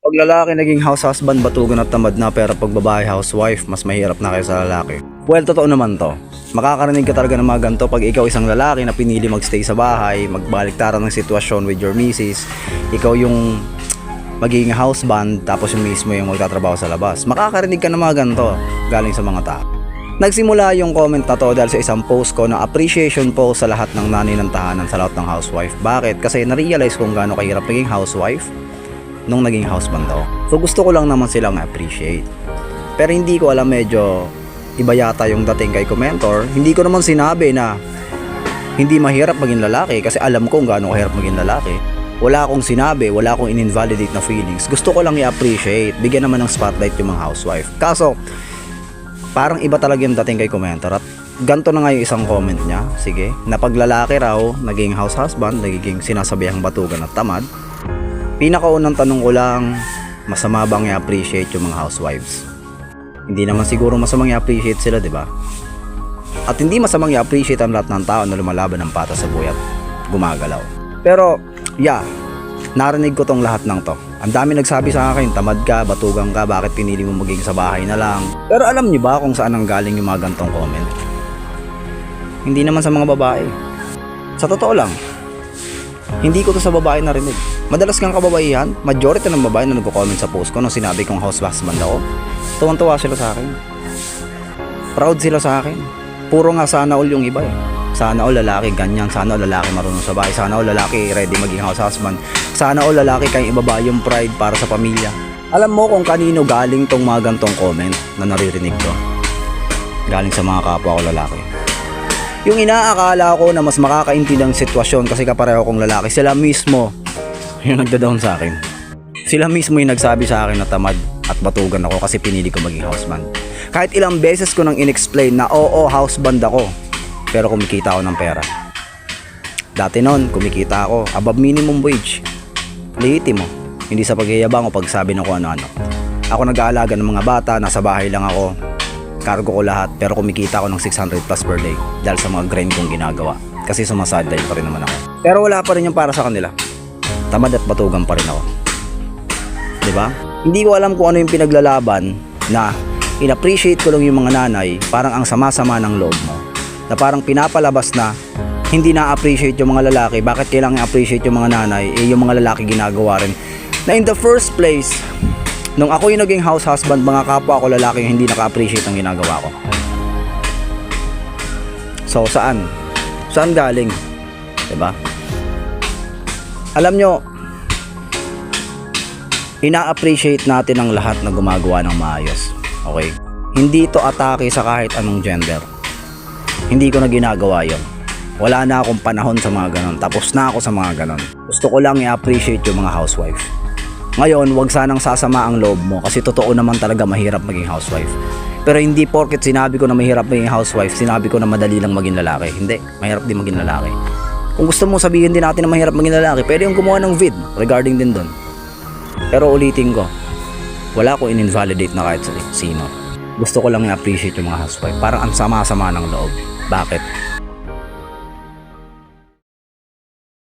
Pag lalaki naging house husband, batugan at tamad na, pero pag babae housewife, mas mahirap na kaysa lalaki. Well, totoo naman to. Makakarinig ka talaga ng mga ganito pag ikaw isang lalaki na pinili magstay sa bahay, magbaliktaran ng sitwasyon with your missus. Ikaw yung magiging husband, tapos yung mismo yung magtatrabaho sa labas. Makakarinig ka ng mga ganito galing sa mga tao. Nagsimula yung comment na to dahil sa isang post ko na appreciation po sa lahat ng nanay ng tahanan, sa lahat ng housewife. Bakit? Kasi na-realize kung gaano kahirap maging housewife nung naging husband ako. So gusto ko lang naman silang appreciate. Pero hindi ko alam, medyo iba yata yung dating kay commentor. Hindi ko naman sinabi na hindi mahirap maging lalaki, kasi alam ko kung gaano kahirap maging lalaki. Wala akong sinabi, wala akong in-invalidate na feelings. Gusto ko lang i-appreciate, bigyan naman ng spotlight yung mga housewife. Kaso parang iba talaga yung dating kay commentor, at ganto na nga yung isang comment niya. Sige, na pag lalaki raw naging house husband, nagiging sinasabihang batugan at tamad. Pinakaunang tanong ko lang, masama bang i-appreciate yung mga housewives? Hindi naman siguro masamang i-appreciate sila, di ba? At hindi masamang i-appreciate ang lahat ng tao na lumalaban ng patas sa buhay at gumagalaw. Pero, yeah, narinig ko tong lahat ng to. Ang dami nagsabi sa akin, tamad ka, batugan ka, bakit pinili mo maging sa bahay na lang? Pero alam niyo ba kung saan ang galing yung mga gantong comment? Hindi naman sa mga babae. Sa totoo lang, hindi ko to sa babae narinig. Madalas kang kababaihan, majority ng babae na nagko-comment sa post ko nung sinabi kong house husband ako, tuwang-tuwa sila sa akin. Proud sila sa akin. Puro nga sana all yung iba eh. Sana all lalaki ganyan, sana all lalaki marunong sa bahay, sana all lalaki ready maging house husband, sana all lalaki kayong ibaba yung pride para sa pamilya. Alam mo kung kanino galing tong mga gantong comment na naririnig ko? Galing sa mga kapwa ko lalaki. Yung inaakala ko na mas makakaintindi ang sitwasyon kasi kapareho kong lalaki, sila mismo yung nagda-down sa akin. Sila mismo yung nagsabi sa akin na tamad at batugan ako kasi pinili ko maging houseman. Kahit ilang beses ko nang in-explain na oo, houseband ako, pero kumikita ako ng pera. Dati noon, kumikita ako above minimum wage. Lihitin mo, hindi sa paghihiyabang o pagsabi ng kung ano-ano. Ako nag-aalaga ng mga bata, nasa bahay lang ako, cargo ko lahat, pero kumikita ako ng 600 plus per day dahil sa mga grind kong ginagawa. Kasi sumasadlay pa rin naman ako. Pero wala pa rin yung para sa kanila. Tamad at batugan pa rin ako. Diba? Hindi ko alam kung ano yung pinaglalaban na in-appreciate ko lang yung mga nanay, parang ang sama-sama ng loob mo. Na parang pinapalabas na hindi na-appreciate yung mga lalaki. Bakit kailangan i-appreciate yung mga nanay? Eh yung mga lalaki ginagawa rin. Na in the first place, nung ako yung naging house husband, mga kapwa ko lalaki yung hindi naka-appreciate ang ginagawa ko. So saan? Saan galing? Diba? Alam nyo, ina-appreciate natin ang lahat na gumagawa ng maayos. Okay? Hindi ito atake sa kahit anong gender. Hindi ko na ginagawa yon. Wala na akong panahon sa mga ganon. Tapos na ako sa mga ganon. Gusto ko lang i-appreciate yung mga housewife. Ngayon, wag sanang sasama ang loob mo kasi totoo naman talaga mahirap maging housewife. Pero hindi porket sinabi ko na mahirap maging housewife, sinabi ko na madali lang maging lalaki. Hindi, mahirap din maging lalaki. Kung gusto mo sabihin din natin na mahirap maging lalaki, pwede yung gumawa ng vid regarding din doon. Pero ulitin ko, wala ko in-invalidate na kahit sino. Gusto ko lang i-appreciate yung mga housewife. Parang ang sama-sama ng loob. Bakit?